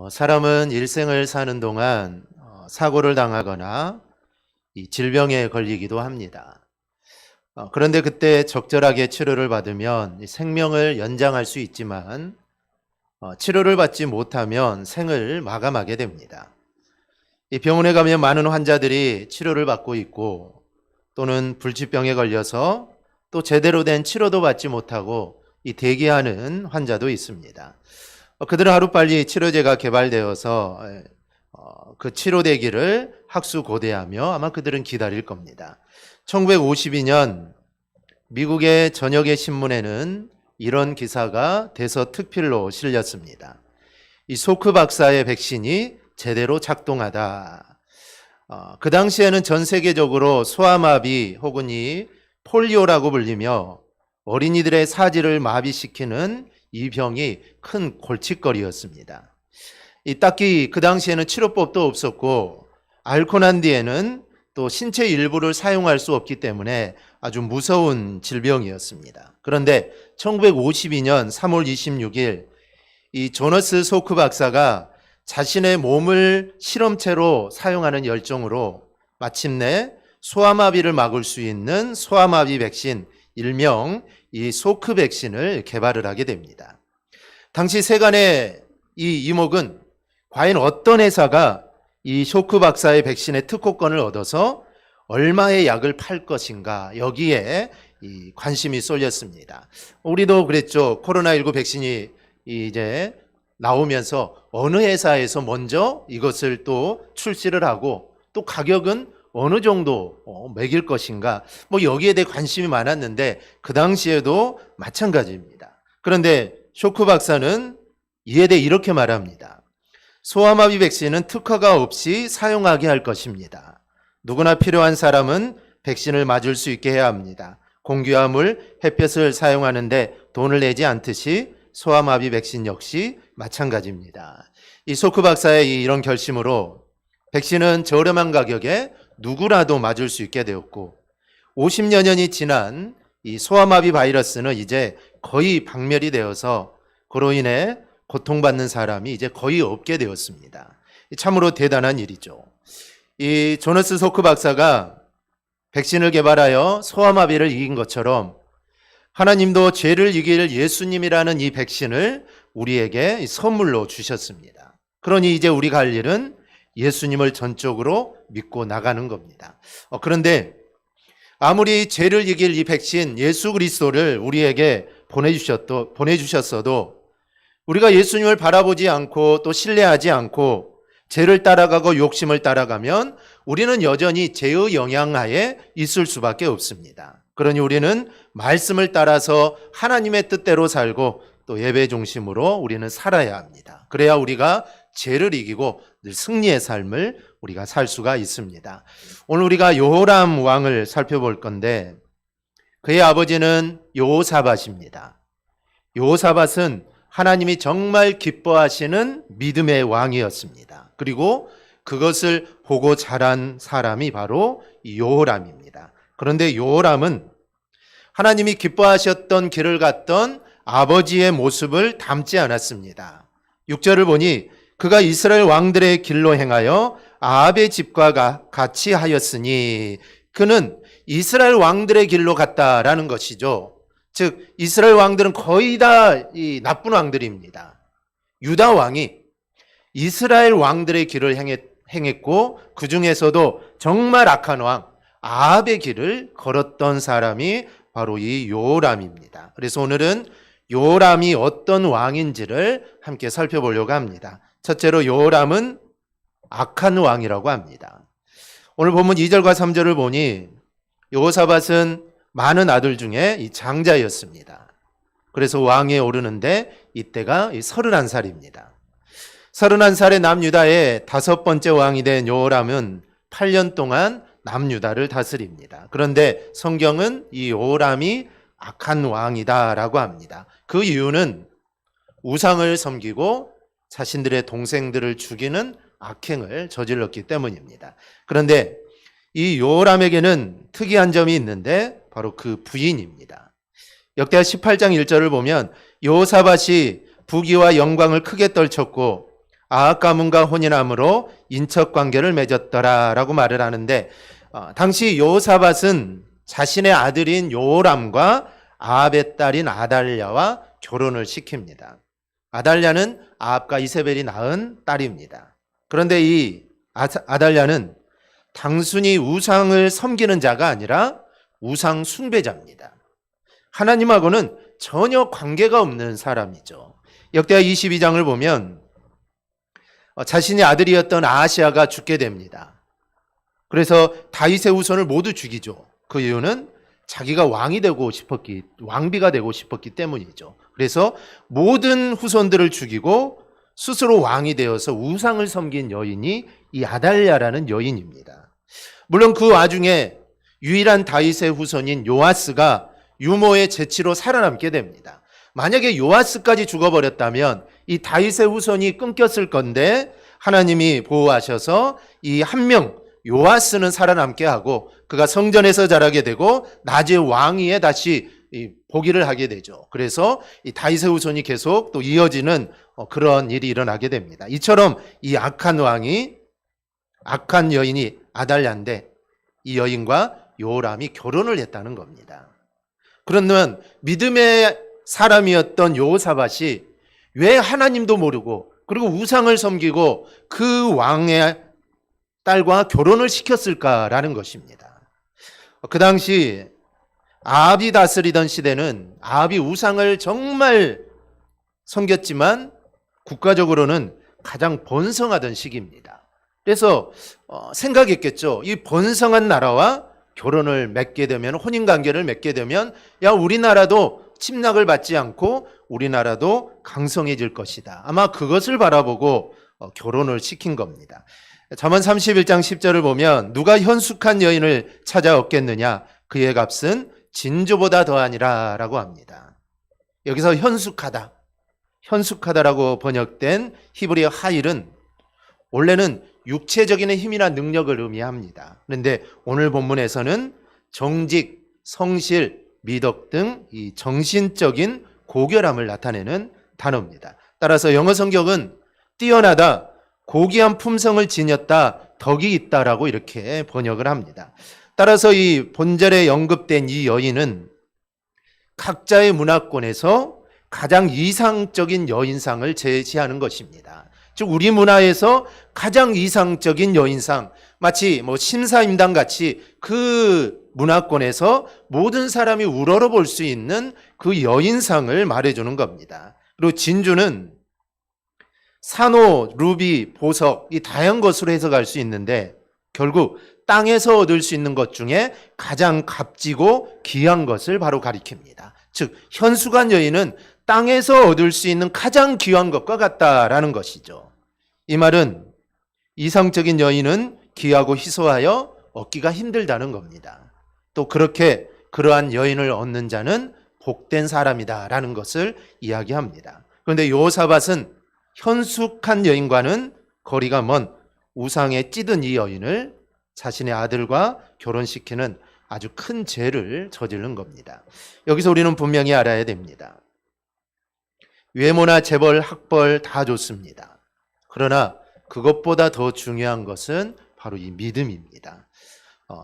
사람은 일생을 사는 동안 사고를 당하거나 이 질병에 걸리기도 합니다. 그런데 그때 적절하게 치료를 받으면 이 생명을 연장할 수 있지만 치료를 받지 못하면 생을 마감하게 됩니다. 이 병원에 가면 많은 환자들이 치료를 받고 있고 또는 불치병에 걸려서 또 제대로 된 치료도 받지 못하고 이 대기하는 환자도 있습니다. 그들은 하루빨리 치료제가 개발되어서 그 치료되기를 학수고대하며 아마 그들은 기다릴 겁니다. 1952년 미국의 저녁의 신문에는 이런 기사가 대서특필로 실렸습니다. 이 소크 박사의 백신이 제대로 작동하다. 그 당시에는 전 세계적으로 소아마비 혹은 이 폴리오라고 불리며 어린이들의 사지를 마비시키는 이 병이 큰 골칫거리였습니다. 딱히 그 당시에는 치료법도 없었고 앓고 난 뒤에는 또 신체 일부를 사용할 수 없기 때문에 아주 무서운 질병이었습니다. 그런데 1952년 3월 26일 이 조너스 소크 박사가 자신의 몸을 실험체로 사용하는 열정으로 마침내 소아마비를 막을 수 있는 소아마비 백신, 일명 이 소크 백신을 개발을 하게 됩니다. 당시 세간의 이 이목은 과연 어떤 회사가 이 소크 박사의 백신의 특허권을 얻어서 얼마의 약을 팔 것인가, 여기에 이 관심이 쏠렸습니다. 우리도 그랬죠. 코로나19 백신이 이제 나오면서 어느 회사에서 먼저 이것을 또 출시를 하고 또 가격은 어느 정도 매길 것인가, 여기에 대해 관심이 많았는데 그 당시에도 마찬가지입니다. 그런데 소크 박사는 이에 대해 이렇게 말합니다. 소아마비 백신은 특허가 없이 사용하게 할 것입니다. 누구나 필요한 사람은 백신을 맞을 수 있게 해야 합니다. 공기와 물, 햇볕을 사용하는데 돈을 내지 않듯이 소아마비 백신 역시 마찬가지입니다. 이 소크 박사의 이런 결심으로 백신은 저렴한 가격에 누구라도 맞을 수 있게 되었고 50여 년이 지난 이 소아마비 바이러스는 이제 거의 박멸이 되어서 그로 인해 고통받는 사람이 이제 거의 없게 되었습니다. 참으로 대단한 일이죠. 이 조너스 소크 박사가 백신을 개발하여 소아마비를 이긴 것처럼 하나님도 죄를 이길 예수님이라는 이 백신을 우리에게 선물로 주셨습니다. 그러니 이제 우리가 할 일은 예수님을 전적으로 믿고 나가는 겁니다. 그런데 아무리 죄를 이길 이 백신 예수 그리스도를 우리에게 보내주셨어도 우리가 예수님을 바라보지 않고 또 신뢰하지 않고 죄를 따라가고 욕심을 따라가면 우리는 여전히 죄의 영향하에 있을 수밖에 없습니다. 그러니 우리는 말씀을 따라서 하나님의 뜻대로 살고 또 예배 중심으로 우리는 살아야 합니다. 그래야 우리가 죄를 이기고 늘 승리의 삶을 우리가 살 수가 있습니다. 오늘 우리가 여호람 왕을 살펴볼 건데 그의 아버지는 여호사밧입니다. 여호사밧은 하나님이 정말 기뻐하시는 믿음의 왕이었습니다. 그리고 그것을 보고 자란 사람이 바로 여호람입니다. 그런데 여호람은 하나님이 기뻐하셨던 길을 갔던 아버지의 모습을 닮지 않았습니다. 6절을 보니 그가 이스라엘 왕들의 길로 행하여 아합의 집과 같이 하였으니 그는 이스라엘 왕들의 길로 갔다라는 것이죠. 즉 이스라엘 왕들은 거의 다 이 나쁜 왕들입니다. 유다 왕이 이스라엘 왕들의 길을 행했고 그 중에서도 정말 악한 왕 아합의 길을 걸었던 사람이 바로 이 여호람입니다. 그래서 오늘은 여호람이 어떤 왕인지를 함께 살펴보려고 합니다. 첫째로 여호람은 악한 왕이라고 합니다. 오늘 본문 2절과 3절을 보니 여호사밧은 많은 아들 중에 이 장자였습니다. 그래서 왕위에 오르는데 이때가 31살입니다. 31살의 남유다의 5번째 왕이 된 여호람은 8년 동안 남유다를 다스립니다. 그런데 성경은 이 여호람이 악한 왕이다라고 합니다. 그 이유는 우상을 섬기고 자신들의 동생들을 죽이는 악행을 저질렀기 때문입니다. 그런데 이 여호람에게는 특이한 점이 있는데 바로 그 부인입니다. 역대하 18장 1절을 보면 여호사밧이 부귀와 영광을 크게 떨쳤고 아합 가문과 혼인함으로 인척 관계를 맺었더라라고 말을 하는데 당시 여호사밧은 자신의 아들인 요람과 아합의 딸인 아달랴와 결혼을 시킵니다. 아달랴는 아합과 이세벨이 낳은 딸입니다. 그런데 이 아달랴는 단순히 우상을 섬기는 자가 아니라 우상 숭배자입니다. 하나님하고는 전혀 관계가 없는 사람이죠. 역대하 22장을 보면 자신의 아들이었던 아하시아가 죽게 됩니다. 그래서 다윗의 후손을 모두 죽이죠. 그 이유는 자기가 왕비가 되고 싶었기 때문이죠. 그래서 모든 후손들을 죽이고 스스로 왕이 되어서 우상을 섬긴 여인이 이 아달랴라는 여인입니다. 물론 그 와중에 유일한 다윗의 후손인 요아스가 유모의 재치로 살아남게 됩니다. 만약에 요아스까지 죽어버렸다면 이 다윗의 후손이 끊겼을 건데 하나님이 보호하셔서 이 한 명 요아스는 살아남게 하고 그가 성전에서 자라게 되고 나중에 왕위에 다시 복위를 하게 되죠. 그래서 이 다윗의 후손이 계속 또 이어지는 그런 일이 일어나게 됩니다. 이처럼 이 악한 여인이 아달랴인데 이 여인과 요람이 결혼을 했다는 겁니다. 그러면 믿음의 사람이었던 여호사밧이 왜 하나님도 모르고 그리고 우상을 섬기고 그 왕의 딸과 결혼을 시켰을까라는 것입니다. 그 당시 아합이 다스리던 시대는 아합이 우상을 정말 섬겼지만 국가적으로는 가장 번성하던 시기입니다. 그래서 생각했겠죠. 이 번성한 나라와 결혼을 맺게 되면, 혼인관계를 맺게 되면 우리나라도 침략을 받지 않고 우리나라도 강성해질 것이다. 아마 그것을 바라보고 결혼을 시킨 겁니다. 잠언 31장 10절을 보면 누가 현숙한 여인을 찾아 얻겠느냐, 그의 값은 진주보다 더하니라 라고 합니다. 여기서 현숙하다라고 번역된 히브리어 하일은 원래는 육체적인 힘이나 능력을 의미합니다. 그런데 오늘 본문에서는 정직, 성실, 미덕 등 이 정신적인 고결함을 나타내는 단어입니다. 따라서 영어 성경은 뛰어나다, 고귀한 품성을 지녔다, 덕이 있다라고 이렇게 번역을 합니다. 따라서 이 본절에 언급된 이 여인은 각자의 문화권에서 가장 이상적인 여인상을 제시하는 것입니다. 즉 우리 문화에서 가장 이상적인 여인상, 마치 심사임당 같이 그 문화권에서 모든 사람이 우러러볼 수 있는 그 여인상을 말해주는 겁니다. 그리고 진주는 산호, 루비, 보석 이 다양한 것으로 해석할 수 있는데 결국 땅에서 얻을 수 있는 것 중에 가장 값지고 귀한 것을 바로 가리킵니다. 즉 현숙한 여인은 땅에서 얻을 수 있는 가장 귀한 것과 같다라는 것이죠. 이 말은 이상적인 여인은 귀하고 희소하여 얻기가 힘들다는 겁니다. 또 그렇게 그러한 여인을 얻는 자는 복된 사람이다라는 것을 이야기합니다. 그런데 여호사밧은 현숙한 여인과는 거리가 먼 우상에 찌든 이 여인을 자신의 아들과 결혼시키는 아주 큰 죄를 저지른 겁니다. 여기서 우리는 분명히 알아야 됩니다. 외모나 재벌, 학벌 다 좋습니다. 그러나 그것보다 더 중요한 것은 바로 이 믿음입니다.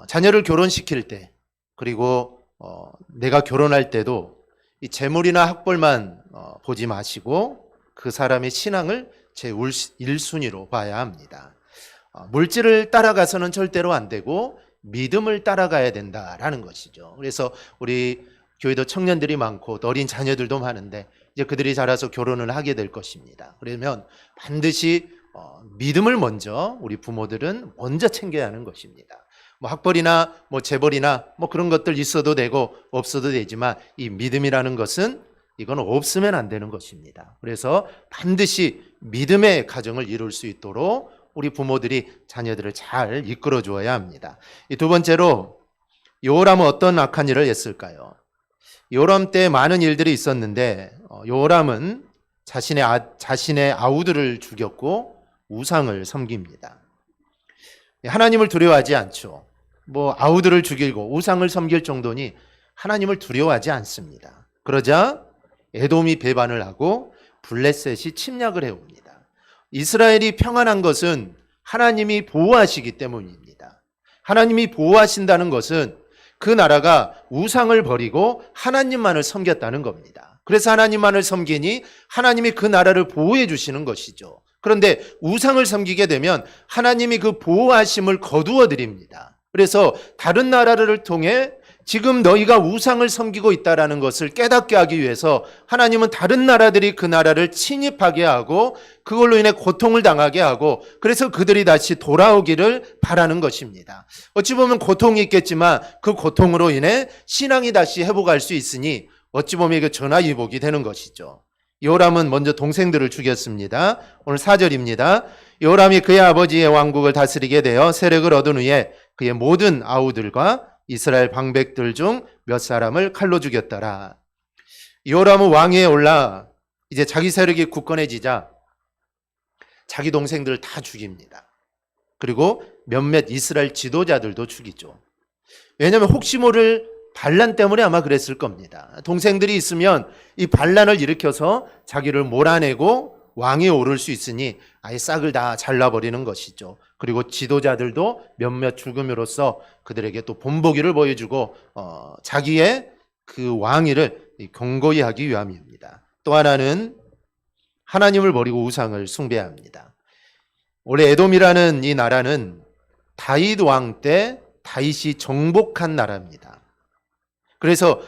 자녀를 결혼시킬 때 그리고 내가 결혼할 때도 이 재물이나 학벌만 보지 마시고 그 사람의 신앙을 제 1순위로 봐야 합니다. 물질을 따라가서는 절대로 안 되고 믿음을 따라가야 된다라는 것이죠. 그래서 우리 교회도 청년들이 많고 어린 자녀들도 많은데 이제 그들이 자라서 결혼을 하게 될 것입니다. 그러면 반드시 믿음을 먼저 우리 부모들은 먼저 챙겨야 하는 것입니다. 학벌이나 재벌이나 그런 것들 있어도 되고 없어도 되지만 이 믿음이라는 것은 이건 없으면 안 되는 것입니다. 그래서 반드시 믿음의 가정을 이룰 수 있도록 우리 부모들이 자녀들을 잘 이끌어 주어야 합니다. 이 두 번째로 요람은 어떤 악한 일을 했을까요? 요람 때 많은 일들이 있었는데 요람은 자신의 아우들을 죽였고 우상을 섬깁니다. 하나님을 두려워하지 않죠. 아우들을 죽이고 우상을 섬길 정도니 하나님을 두려워하지 않습니다. 그러자 에돔이 배반을 하고 블레셋이 침략을 해옵니다. 이스라엘이 평안한 것은 하나님이 보호하시기 때문입니다. 하나님이 보호하신다는 것은 그 나라가 우상을 버리고 하나님만을 섬겼다는 겁니다. 그래서 하나님만을 섬기니 하나님이 그 나라를 보호해 주시는 것이죠. 그런데 우상을 섬기게 되면 하나님이 그 보호하심을 거두어 드립니다. 그래서 다른 나라를 통해 지금 너희가 우상을 섬기고 있다는 것을 깨닫게 하기 위해서 하나님은 다른 나라들이 그 나라를 침입하게 하고 그걸로 인해 고통을 당하게 하고 그래서 그들이 다시 돌아오기를 바라는 것입니다. 어찌 보면 고통이 있겠지만 그 고통으로 인해 신앙이 다시 회복할 수 있으니 어찌 보면 이게 전화위복이 되는 것이죠. 요람은 먼저 동생들을 죽였습니다. 오늘 4절입니다. 요람이 그의 아버지의 왕국을 다스리게 되어 세력을 얻은 후에 그의 모든 아우들과 이스라엘 방백들 중 몇 사람을 칼로 죽였더라. 요람은 왕위에 올라 이제 자기 세력이 굳건해지자 자기 동생들을 다 죽입니다. 그리고 몇몇 이스라엘 지도자들도 죽이죠. 왜냐하면 혹시 모를 반란 때문에 아마 그랬을 겁니다. 동생들이 있으면 이 반란을 일으켜서 자기를 몰아내고 왕위에 오를 수 있으니 아예 싹을 다 잘라버리는 것이죠. 그리고 지도자들도 몇몇 죽음으로써 그들에게 또 본보기를 보여주고 자기의 그 왕위를 견고히 하기 위함입니다. 또 하나는 하나님을 버리고 우상을 숭배합니다. 원래 에돔이라는 이 나라는 다윗 왕 때 다윗이 정복한 나라입니다. 그래서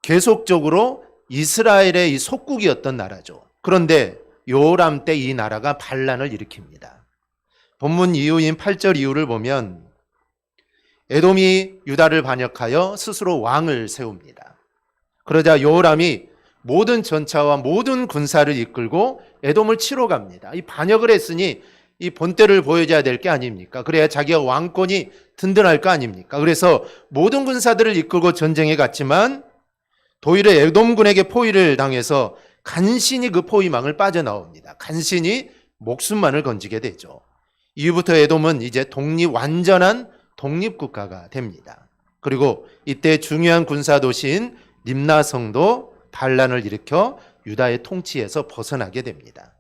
계속적으로 이스라엘의 이 속국이었던 나라죠. 그런데 요람 때 이 나라가 반란을 일으킵니다. 본문 이후인 8절 이후를 보면 에돔이 유다를 반역하여 스스로 왕을 세웁니다. 그러자 요람이 모든 전차와 모든 군사를 이끌고 에돔을 치러 갑니다. 이 반역을 했으니 이 본때를 보여줘야 될 게 아닙니까? 그래야 자기가 왕권이 든든할 거 아닙니까? 그래서 모든 군사들을 이끌고 전쟁에 갔지만 도리어 에돔군에게 포위를 당해서 간신히 그 포위망을 빠져나옵니다. 간신히 목숨만을 건지게 되죠. 이후부터 에돔은 이제 완전한 독립국가가 됩니다. 그리고 이때 중요한 군사도시인 림나성도 반란을 일으켜 유다의 통치에서 벗어나게 됩니다.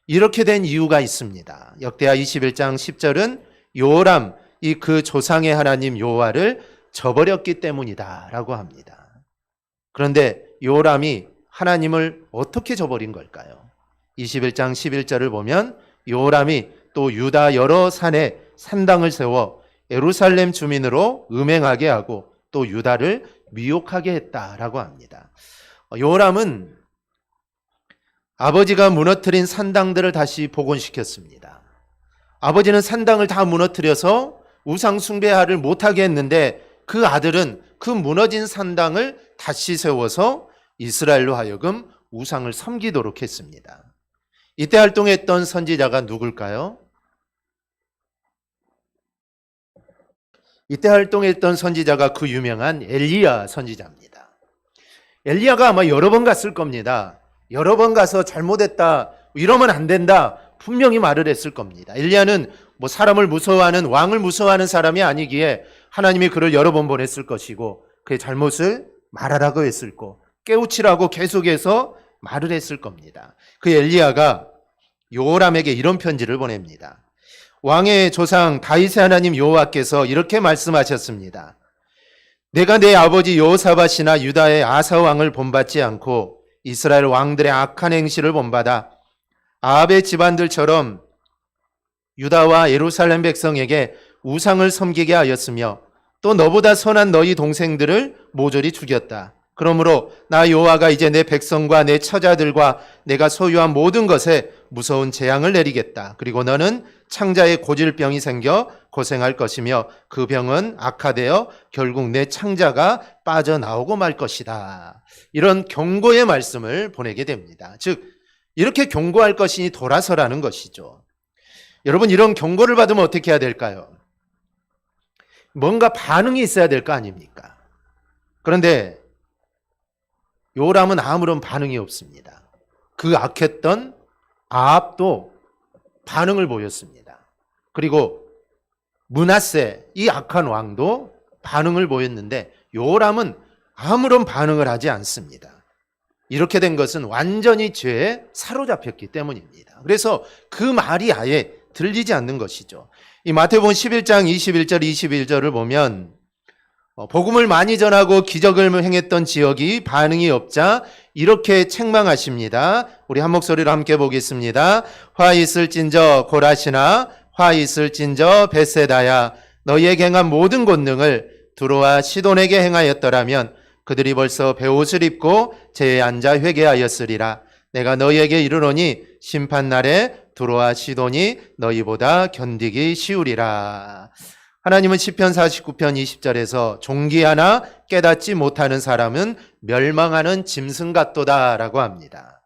이렇게 된 이유가 있습니다. 역대하 21장 10절은 요람, 그 조상의 하나님 여호와를 저버렸기 때문이다라고 합니다. 그런데 요람이 하나님을 어떻게 저버린 걸까요? 21장 11절을 보면 요람이 또 유다 여러 산에 산당을 세워 예루살렘 주민으로 음행하게 하고 또 유다를 미혹하게 했다라고 합니다. 요람은 아버지가 무너뜨린 산당들을 다시 복원시켰습니다. 아버지는 산당을 다 무너뜨려서 우상 숭배를 못하게 했는데 그 아들은 그 무너진 산당을 다시 세워서 이스라엘로 하여금 우상을 섬기도록 했습니다. 이때 활동했던 선지자가 누굴까요? 이때 활동했던 선지자가 그 유명한 엘리야 선지자입니다. 엘리야가 아마 여러 번 갔을 겁니다. 여러 번 가서 잘못했다, 이러면 안 된다 분명히 말을 했을 겁니다. 엘리야는 사람을 무서워하는, 왕을 무서워하는 사람이 아니기에 하나님이 그를 여러 번 보냈을 것이고 그의 잘못을 말하라고 했을 거, 깨우치라고 계속해서 말을 했을 겁니다. 그 엘리야가 요람에게 이런 편지를 보냅니다. 왕의 조상 다윗의 하나님 여호와께서 이렇게 말씀하셨습니다. 내가 내 아버지 여호사밧이나 유다의 아사 왕을 본받지 않고 이스라엘 왕들의 악한 행실을 본받아 아합의 집안들처럼 유다와 예루살렘 백성에게 우상을 섬기게 하였으며 또 너보다 선한 너희 동생들을 모조리 죽였다. 그러므로 나 여호와가 이제 내 백성과 내 처자들과 내가 소유한 모든 것에 무서운 재앙을 내리겠다. 그리고 너는 창자에 고질병이 생겨 고생할 것이며 그 병은 악화되어 결국 내 창자가 빠져나오고 말 것이다. 이런 경고의 말씀을 보내게 됩니다. 즉 이렇게 경고할 것이니 돌아서라는 것이죠. 여러분, 이런 경고를 받으면 어떻게 해야 될까요? 뭔가 반응이 있어야 될 거 아닙니까? 그런데 요람은 아무런 반응이 없습니다. 그 악했던 아합도 반응을 보였습니다. 그리고 므낫세, 이 악한 왕도 반응을 보였는데 요람은 아무런 반응을 하지 않습니다. 이렇게 된 것은 완전히 죄에 사로잡혔기 때문입니다. 그래서 그 말이 아예 들리지 않는 것이죠. 이 마태복음 11장 21절 21절을 보면 복음을 많이 전하고 기적을 행했던 지역이 반응이 없자 이렇게 책망하십니다. 우리 한 목소리로 함께 보겠습니다. 화 있을진저 고라시나 화 있을진저 벳세다야 너희에게 행한 모든 권능을 두로와 시돈에게 행하였더라면 그들이 벌써 베옷을 입고 제에 앉아 회개하였으리라. 내가 너희에게 이르노니 심판날에 두로와 시돈이 너희보다 견디기 쉬우리라. 하나님은 시편 49편 20절에서 종기 하나 깨닫지 못하는 사람은 멸망하는 짐승 같도다 라고 합니다.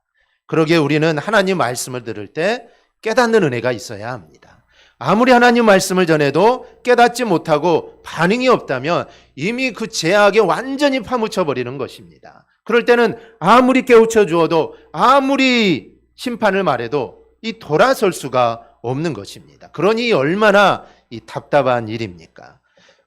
그러기에 우리는 하나님 말씀을 들을 때 깨닫는 은혜가 있어야 합니다. 아무리 하나님 말씀을 전해도 깨닫지 못하고 반응이 없다면 이미 그 죄악에 완전히 파묻혀 버리는 것입니다. 그럴 때는 아무리 깨우쳐 주어도 아무리 심판을 말해도 이 돌아설 수가 없는 것입니다. 그러니 얼마나 이 답답한 일입니까?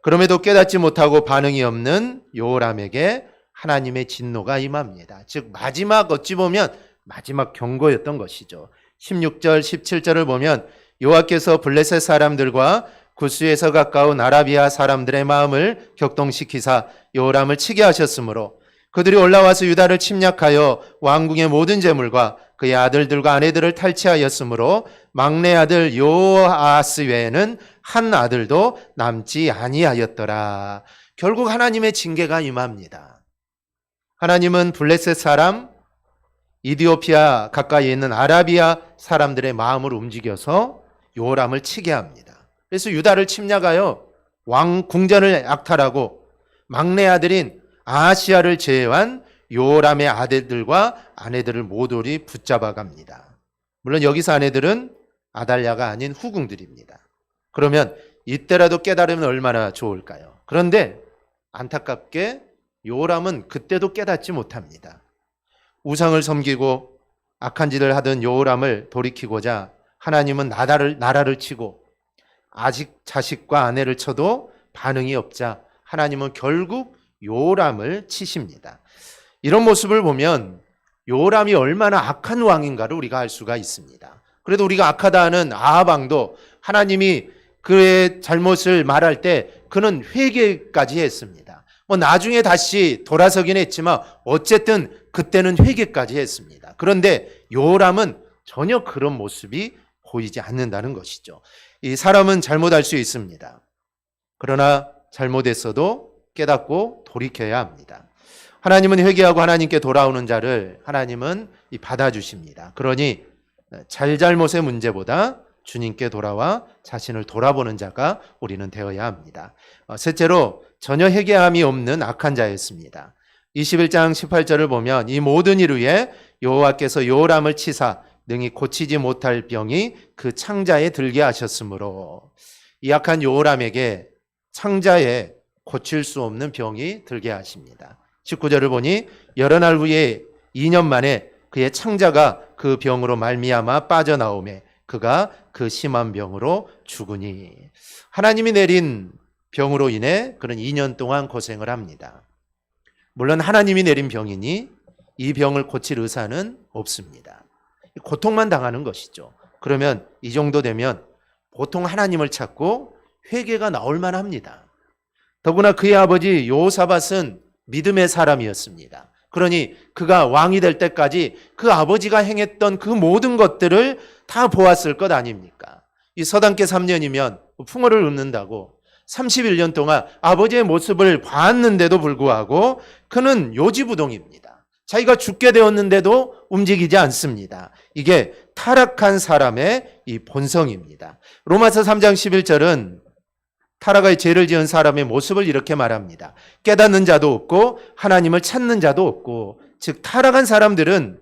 그럼에도 깨닫지 못하고 반응이 없는 요람에게 하나님의 진노가 임합니다. 즉 마지막 어찌 보면 마지막 경고였던 것이죠. 16절 17절을 보면 여호와께서 블레셋 사람들과 구스에서 가까운 아라비아 사람들의 마음을 격동시키사 요람을 치게 하셨으므로 그들이 올라와서 유다를 침략하여 왕궁의 모든 재물과 그의 아들들과 아내들을 탈취하였으므로 막내 아들 요아스 외에는 한 아들도 남지 아니하였더라. 결국 하나님의 징계가 임합니다. 하나님은 블레셋 사람, 이디오피아 가까이에 있는 아라비아 사람들의 마음을 움직여서 요람을 치게 합니다. 그래서 유다를 침략하여 왕 궁전을 약탈하고 막내 아들인 아하시야를 제외한 요람의 아들들과 아내들을 모조리 붙잡아 갑니다. 물론 여기서 아내들은 아달랴가 아닌 후궁들입니다. 그러면 이때라도 깨달으면 얼마나 좋을까요? 그런데 안타깝게 요람은 그때도 깨닫지 못합니다. 우상을 섬기고 악한 짓을 하던 요람을 돌이키고자 하나님은 나라를 치고 아직 자식과 아내를 쳐도 반응이 없자 하나님은 결국 요람을 치십니다. 이런 모습을 보면 요람이 얼마나 악한 왕인가를 우리가 알 수가 있습니다. 그래도 우리가 악하다 하는 아합 왕도 하나님이 그의 잘못을 말할 때 그는 회개까지 했습니다. 나중에 다시 돌아서긴 했지만 어쨌든 그때는 회개까지 했습니다. 그런데 요람은 전혀 그런 모습이 보이지 않는다는 것이죠. 이 사람은 잘못할 수 있습니다. 그러나 잘못했어도 깨닫고 돌이켜야 합니다. 하나님은 회개하고 하나님께 돌아오는 자를 하나님은 받아주십니다. 그러니 잘잘못의 문제보다 주님께 돌아와 자신을 돌아보는 자가 우리는 되어야 합니다. 셋째로 전혀 회개함이 없는 악한 자였습니다. 21장 18절을 보면 이 모든 일 후에 여호와께서 요람을 치사 능히 고치지 못할 병이 그 창자에 들게 하셨으므로 이 악한 요람에게 창자에 고칠 수 없는 병이 들게 하십니다. 19절을 보니 여러 날 후에 2년 만에 그의 창자가 그 병으로 말미암아 빠져나오매 그가 그 심한 병으로 죽으니 하나님이 내린 병으로 인해 그는 2년 동안 고생을 합니다. 물론 하나님이 내린 병이니 이 병을 고칠 의사는 없습니다. 고통만 당하는 것이죠. 그러면 이 정도 되면 보통 하나님을 찾고 회개가 나올 만합니다. 더구나 그의 아버지 여호사밧은 믿음의 사람이었습니다. 그러니 그가 왕이 될 때까지 그 아버지가 행했던 그 모든 것들을 다 보았을 것 아닙니까? 이 서당계 3년이면 풍어를 읊는다고 31년 동안 아버지의 모습을 봤는데도 불구하고 그는 요지부동입니다. 자기가 죽게 되었는데도 움직이지 않습니다. 이게 타락한 사람의 이 본성입니다. 로마서 3장 11절은 타락의 죄를 지은 사람의 모습을 이렇게 말합니다. 깨닫는 자도 없고 하나님을 찾는 자도 없고, 즉 타락한 사람들은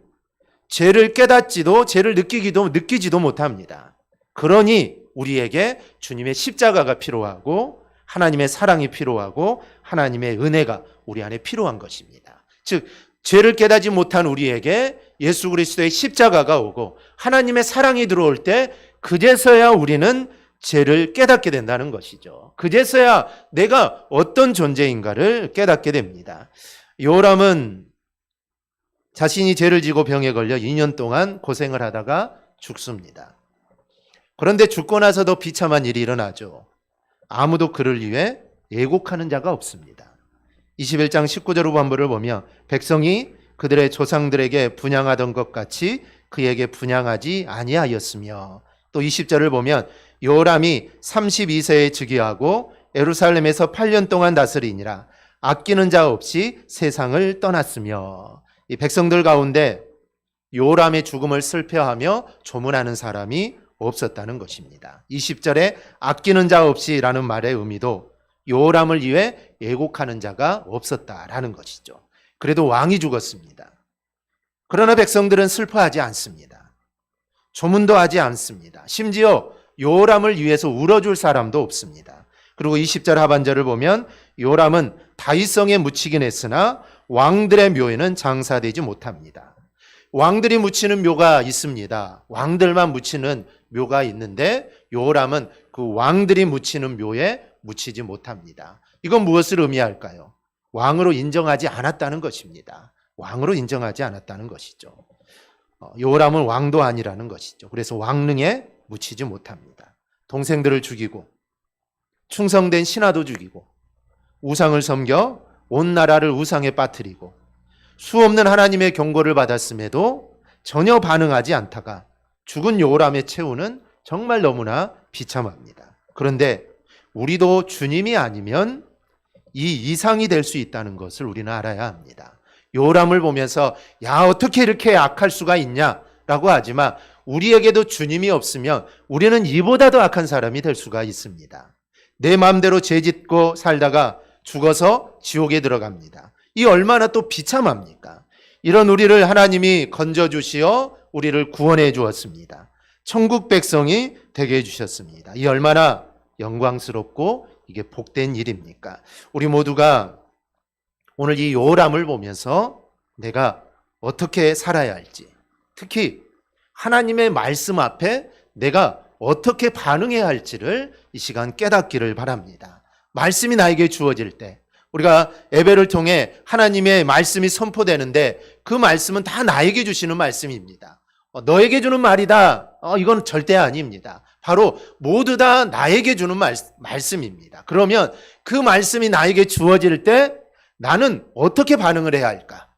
죄를 깨닫지도 죄를 느끼지도 못합니다. 그러니 우리에게 주님의 십자가가 필요하고 하나님의 사랑이 필요하고 하나님의 은혜가 우리 안에 필요한 것입니다. 즉 죄를 깨닫지 못한 우리에게 예수 그리스도의 십자가가 오고 하나님의 사랑이 들어올 때 그제서야 우리는 죄를 깨닫게 된다는 것이죠. 그제서야 내가 어떤 존재인가를 깨닫게 됩니다. 요람은 자신이 죄를 지고 병에 걸려 2년 동안 고생을 하다가 죽습니다. 그런데 죽고 나서도 비참한 일이 일어나죠. 아무도 그를 위해 애곡하는 자가 없습니다. 21장 19절 후반부를 보면 백성이 그들의 조상들에게 분향하던 것 같이 그에게 분향하지 아니하였으며, 또 20절을 보면 요람이 32세에 즉위하고 예루살렘에서 8년 동안 다스리니라. 아끼는 자 없이 세상을 떠났으며, 이 백성들 가운데 요람의 죽음을 슬퍼하며 조문하는 사람이 없었다는 것입니다. 20절에 아끼는 자 없이라는 말의 의미도 요람을 위해 애곡하는 자가 없었다라는 것이죠. 그래도 왕이 죽었습니다. 그러나 백성들은 슬퍼하지 않습니다. 조문도 하지 않습니다. 심지어 요람을 위해서 울어줄 사람도 없습니다. 그리고 20절 하반절을 보면 요람은 다윗성에 묻히긴 했으나 왕들의 묘에는 장사되지 못합니다. 왕들이 묻히는 묘가 있습니다. 왕들만 묻히는 묘가 있는데 요람은 그 왕들이 묻히는 묘에 묻히지 못합니다. 이건 무엇을 의미할까요? 왕으로 인정하지 않았다는 것입니다. 왕으로 인정하지 않았다는 것이죠. 요람은 왕도 아니라는 것이죠. 그래서 왕릉에 묻히지 못합니다. 동생들을 죽이고 충성된 신하도 죽이고 우상을 섬겨 온 나라를 우상에 빠뜨리고 수없는 하나님의 경고를 받았음에도 전혀 반응하지 않다가 죽은 요람의 최후는 정말 너무나 비참합니다. 그런데 우리도 주님이 아니면 이 이상이 될 수 있다는 것을 우리는 알아야 합니다. 요람을 보면서 야 어떻게 이렇게 악할 수가 있냐라고 하지만 우리에게도 주님이 없으면 우리는 이보다 더 악한 사람이 될 수가 있습니다. 내 마음대로 죄짓고 살다가 죽어서 지옥에 들어갑니다. 이 얼마나 또 비참합니까? 이런 우리를 하나님이 건져주시어 우리를 구원해 주었습니다. 천국 백성이 되게 해주셨습니다. 이 얼마나 영광스럽고 이게 복된 일입니까? 우리 모두가 오늘 이 요람을 보면서 내가 어떻게 살아야 할지, 특히 하나님의 말씀 앞에 내가 어떻게 반응해야 할지를 이 시간 깨닫기를 바랍니다. 말씀이 나에게 주어질 때 우리가 예배를 통해 하나님의 말씀이 선포되는데 그 말씀은 다 나에게 주시는 말씀입니다. 너에게 주는 말이다. 이건 절대 아닙니다. 바로 모두 다 나에게 주는 말씀입니다. 그러면 그 말씀이 나에게 주어질 때 나는 어떻게 반응을 해야 할까?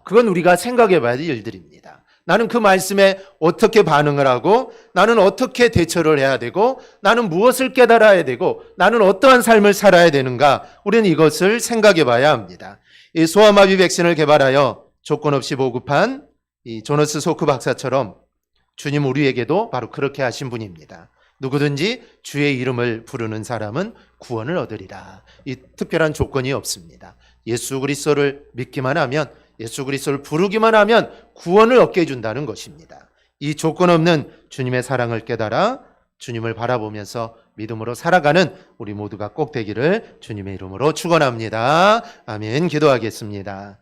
그건 우리가 생각해 봐야 될 일들입니다. 나는 그 말씀에 어떻게 반응을 하고 나는 어떻게 대처를 해야 되고 나는 무엇을 깨달아야 되고 나는 어떠한 삶을 살아야 되는가? 우리는 이것을 생각해 봐야 합니다. 이 소아마비 백신을 개발하여 조건 없이 보급한 이 조너스 소크 박사처럼 주님 우리에게도 바로 그렇게 하신 분입니다. 누구든지 주의 이름을 부르는 사람은 구원을 얻으리라. 이 특별한 조건이 없습니다. 예수 그리스도를 믿기만 하면, 예수 그리스도를 부르기만 하면 구원을 얻게 해준다는 것입니다. 이 조건 없는 주님의 사랑을 깨달아 주님을 바라보면서 믿음으로 살아가는 우리 모두가 꼭 되기를 주님의 이름으로 축원합니다. 아멘. 기도하겠습니다.